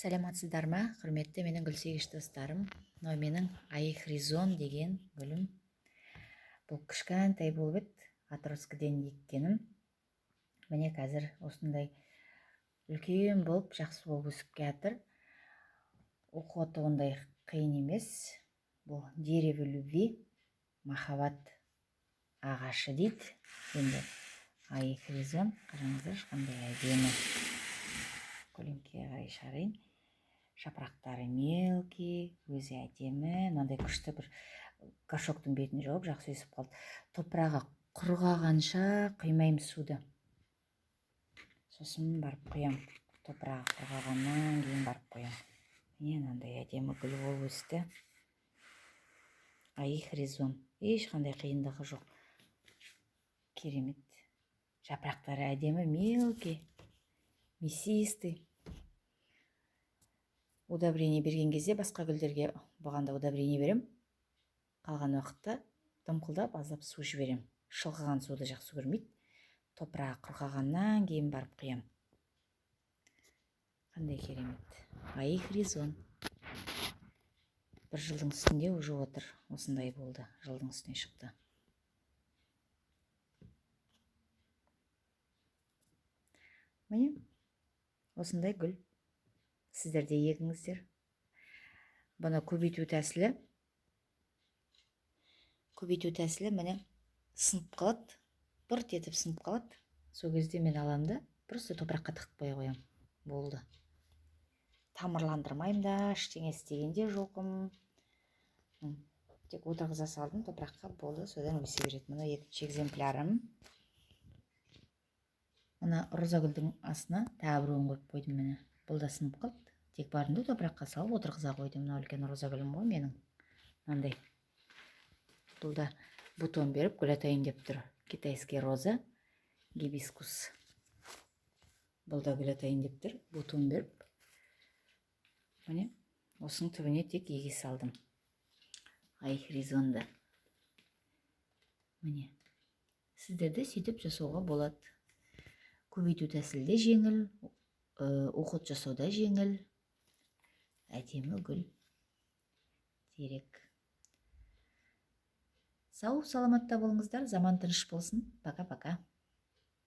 Сәлематсыздар ма, құрметті менің гүлсегіш достарым. Мынау менің айхризон деген гүлім. Бұл кішкентай болып еді, отросткіден еккенім. Міне қазір осындай үлкен болып, жақсы болып өсіп жатыр. Оқуаты ондай қиын емес. Бұл дерево любви, махаббат ағашы дейді. Енді айхризон, қараңыздар, қандай әдемі. Көлеңкеге қарай шығарайын. Жапырақтары мелкий, өзі әдемі. Мынандай күшті бір горшоктың бетін жауып жақсы өсіп қалды. Топырағы құрғағанша құймаймын суды. Сосын барып құям. Топырағы құрғағаннан кейін барып құям. Міне мынандай әдемі гүл болып өсті. Айхризон. Ешқандай қиындығы жоқ. Керемет. Жапырақтары әдемі, мелкий. Мясистый. Удобрение берген кезде басқа гүлдерге бұғанда удобрение берем. Қалған уақытта дымқылдап аздап су жіберем. Шылғыған суды жақсы көрмейді. Топырағы құрғағаннан кейін барып құям. Қандай керемет. Айхризон. Бір жылдың үстінде уже отыр. Осындай болды. Жылдың үстіне шықты. Міне. Осындай гүл. Сіздер де егіңіздер. Бұны көбейту тәсілі. Міне сынып қалады. Бұрт етіп сынып қалады. Сол кезде мен аламда, просто топыраққа тығып қоя қоям. Болды. Тамырландырмайым да, ештеңе істегенде жоқым. Тек отырғыза салдым топыраққа, болды, содан өсе береді. Мына екінші экземплярым. Мына роза гүлдің астына тағы біреуін қойып қойдым міне. Бұл да сынып қалды. Тек барымды топыраққа салып отырғыза қойдым. Мына үлкен роза гүлім ғой менің. Мынандай. Бұл да бутон беріп гүл атайын деп тұр. Китайский роза, гибискус. Бұл да гүл атайын деп тұр. Бутон беріп. Міне, осының түбіне тек еге салдым. Айхризонды. Міне. Сіздерді сөйтіп жасауға болады. Көбейту тәсілде жеңіл, оқыт жасауда жеңіл. Әдемі гүл. Терек. Сау, саламатта болыңыздар, заман тыныш болсын. Пока-пока.